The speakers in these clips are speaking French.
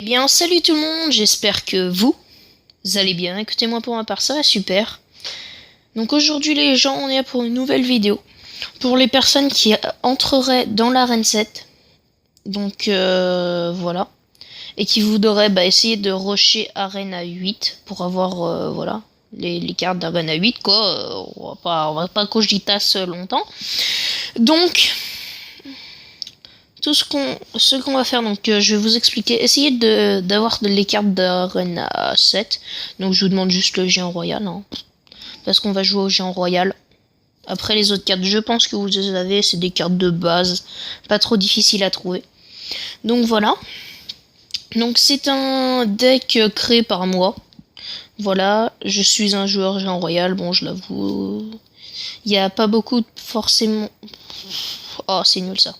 Eh bien, salut tout le monde, j'espère que vous allez bien. Écoutez-moi, pour ma part, ça va super. Donc aujourd'hui les gens, on est là pour une nouvelle vidéo. Pour les personnes qui entreraient dans l'arène 7. Donc voilà. Et qui voudraient essayer de rusher Arena 8 pour avoir voilà les cartes d'Arena 8 quoi. On va pas cogitasse longtemps. Donc ce qu'on va faire, donc je vais vous expliquer. Essayez d'avoir les cartes d'Arena 7. Donc je vous demande juste le géant royal, hein, parce qu'on va jouer au géant royal. Après les autres cartes, je pense que vous les avez, c'est des cartes de base, pas trop difficiles à trouver. Donc voilà. Donc c'est un deck créé par moi. Voilà, je suis un joueur géant royal, bon je l'avoue. Il n'y a pas beaucoup forcément... Oh c'est nul ça.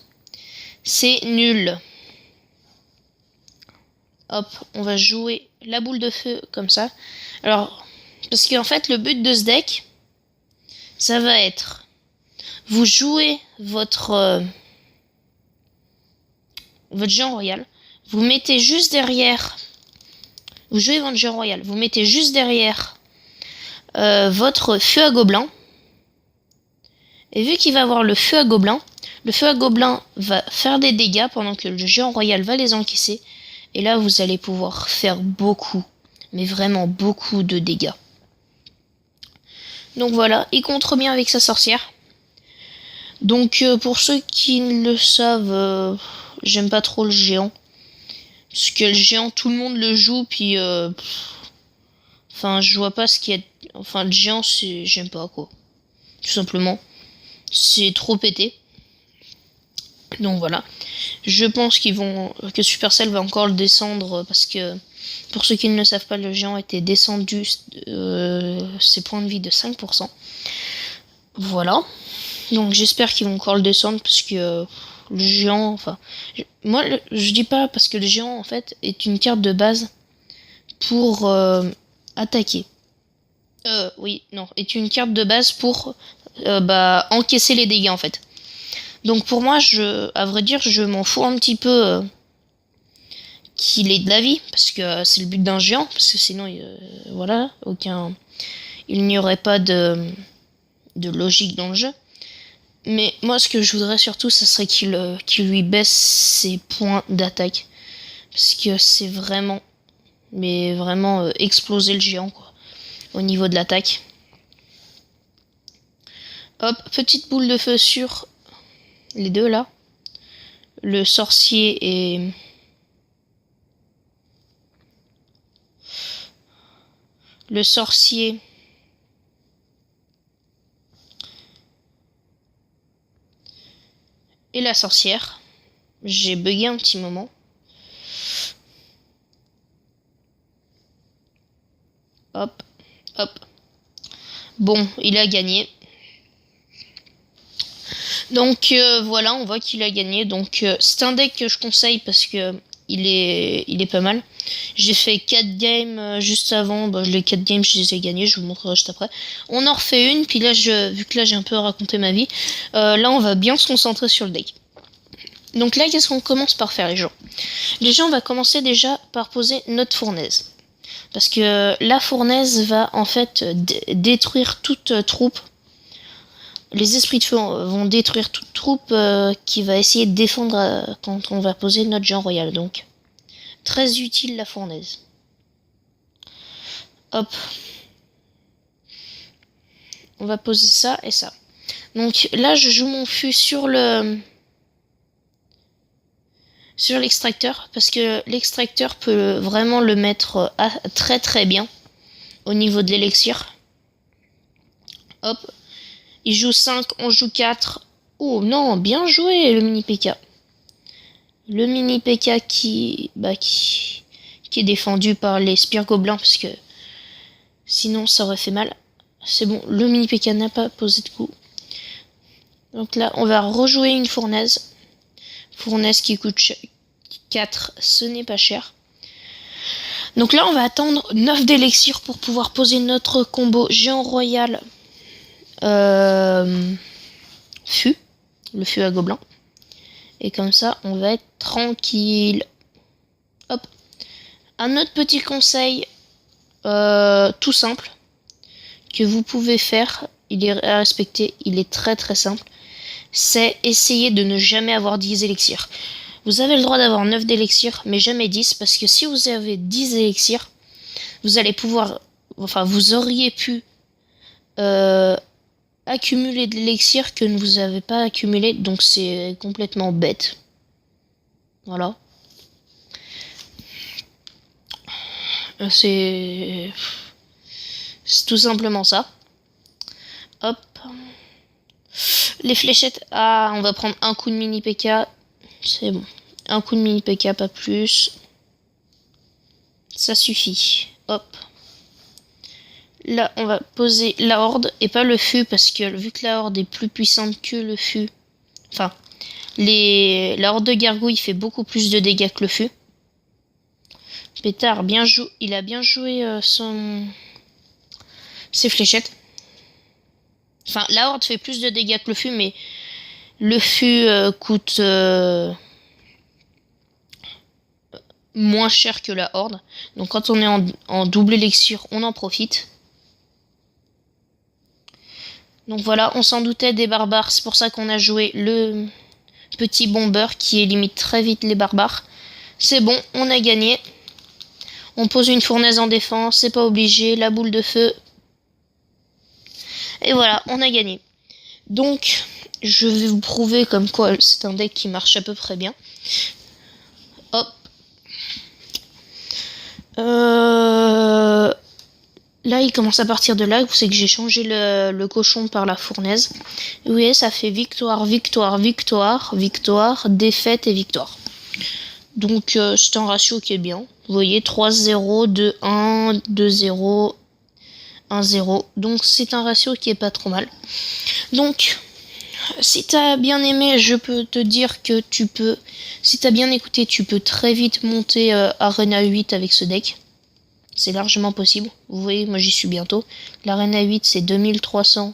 C'est nul. Hop, on va jouer la boule de feu comme ça. Alors, parce qu'en fait, le but de ce deck, ça va être... Vous jouez votre géant royal. Vous mettez juste derrière... Vous jouez votre géant royal. Vous mettez juste derrière votre feu à gobelin. Et vu qu'il va avoir le feu à gobelin va faire des dégâts pendant que le géant royal va les encaisser. Et là, vous allez pouvoir faire beaucoup, mais vraiment beaucoup de dégâts. Donc voilà, il contre bien avec sa sorcière. Donc pour ceux qui ne le savent, j'aime pas trop le géant. Parce que le géant, tout le monde le joue, puis... Enfin, je vois pas ce qu'il y a... Enfin, le géant, c'est... J'aime pas, quoi. Tout simplement. C'est trop pété. Donc voilà. Je pense que Supercell va encore le descendre parce que pour ceux qui ne le savent pas, le géant était descendu ses points de vie de 5%. Voilà. Donc j'espère qu'ils vont encore le descendre parce que le géant, enfin, moi je dis pas parce que le géant en fait est une carte de base pour attaquer. Oui, non, est une carte de base pour encaisser les dégâts en fait. Donc pour moi, à vrai dire, je m'en fous un petit peu qu'il ait de la vie, parce que c'est le but d'un géant, parce que sinon, voilà, il n'y aurait pas de logique dans le jeu. Mais moi, ce que je voudrais surtout, ce serait qu'il lui baisse ses points d'attaque, parce que c'est vraiment, mais vraiment exploser le géant, quoi, au niveau de l'attaque. Hop, petite boule de feu sur les deux là. Le sorcier et... Le sorcier... Et la sorcière. J'ai bugué un petit moment. Hop, hop. Bon, il a gagné. Donc voilà, on voit qu'il a gagné. Donc c'est un deck que je conseille parce que il est pas mal. J'ai fait 4 games juste avant. Les 4 games, je les ai gagnés. Je vous montrerai juste après. On en refait une. Puis là, vu que là, j'ai un peu raconté ma vie. Là, on va bien se concentrer sur le deck. Donc là, qu'est-ce qu'on commence par faire, les gens? Les gens, on va commencer déjà par poser notre fournaise. Parce que la fournaise va en fait détruire toute troupe. Les esprits de feu vont détruire toute troupe qui va essayer de défendre quand on va poser notre géant royal. Donc, très utile la fournaise. Hop. On va poser ça et ça. Donc là, je joue mon fût sur l'extracteur, parce que l'extracteur peut vraiment le mettre très très bien au niveau de l'élixir. Hop. Il joue 5, on joue 4. Oh non, bien joué le mini PK. Le mini PK qui est défendu par les spires gobelins, parce que sinon ça aurait fait mal. C'est bon, le mini PK n'a pas posé de coup. Donc là, on va rejouer une fournaise. Fournaise qui coûte 4, ce n'est pas cher. Donc là, on va attendre 9 d'élixir pour pouvoir poser notre combo géant royal fût, le fût à gobelin. Et comme ça, on va être tranquille. Hop. Un autre petit conseil, tout simple, que vous pouvez faire, il est à respecter, il est très très simple, c'est essayer de ne jamais avoir 10 élixirs. Vous avez le droit d'avoir 9 d'élixirs, mais jamais 10, parce que si vous avez 10 élixirs, vous allez pouvoir, enfin vous auriez pu accumuler de l'élixir que vous n'avez pas accumulé, donc c'est complètement bête. Voilà. C'est tout simplement ça. Hop. Les fléchettes. Ah, on va prendre un coup de mini PK. C'est bon. Un coup de mini PK, pas plus. Ça suffit. Hop. Là, on va poser la horde et pas le fût parce que vu que la horde est plus puissante que le fût. Enfin, la horde de gargouille fait beaucoup plus de dégâts que le fût. Pétard, il a bien joué ses fléchettes. Enfin, la horde fait plus de dégâts que le fût, mais le fût coûte moins cher que la horde. Donc quand on est en double élixir, on en profite. Donc voilà, on s'en doutait des barbares. C'est pour ça qu'on a joué le petit bomber qui élimine très vite les barbares. C'est bon, on a gagné. On pose une fournaise en défense, c'est pas obligé. La boule de feu. Et voilà, on a gagné. Donc, je vais vous prouver comme quoi c'est un deck qui marche à peu près bien. Hop. Là, il commence à partir de là. Vous savez que j'ai changé le cochon par la fournaise. Vous voyez, ça fait victoire, victoire, victoire, victoire, défaite et victoire. Donc, c'est un ratio qui est bien. Vous voyez, 3-0, 2-1, 2-0, 1-0. Donc, c'est un ratio qui est pas trop mal. Donc, si t'as bien aimé, je peux te dire que tu peux... Si t'as bien écouté, tu peux très vite monter Arena 8 avec ce deck. C'est largement possible. Vous voyez, moi j'y suis bientôt. L'Arena 8 c'est 2300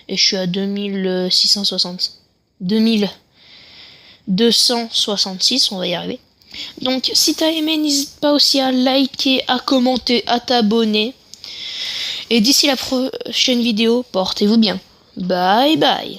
et je suis à 2660. 2266, on va y arriver. Donc si t'as aimé, n'hésite pas aussi à liker, à commenter, à t'abonner. Et d'ici la prochaine vidéo, portez-vous bien. Bye bye.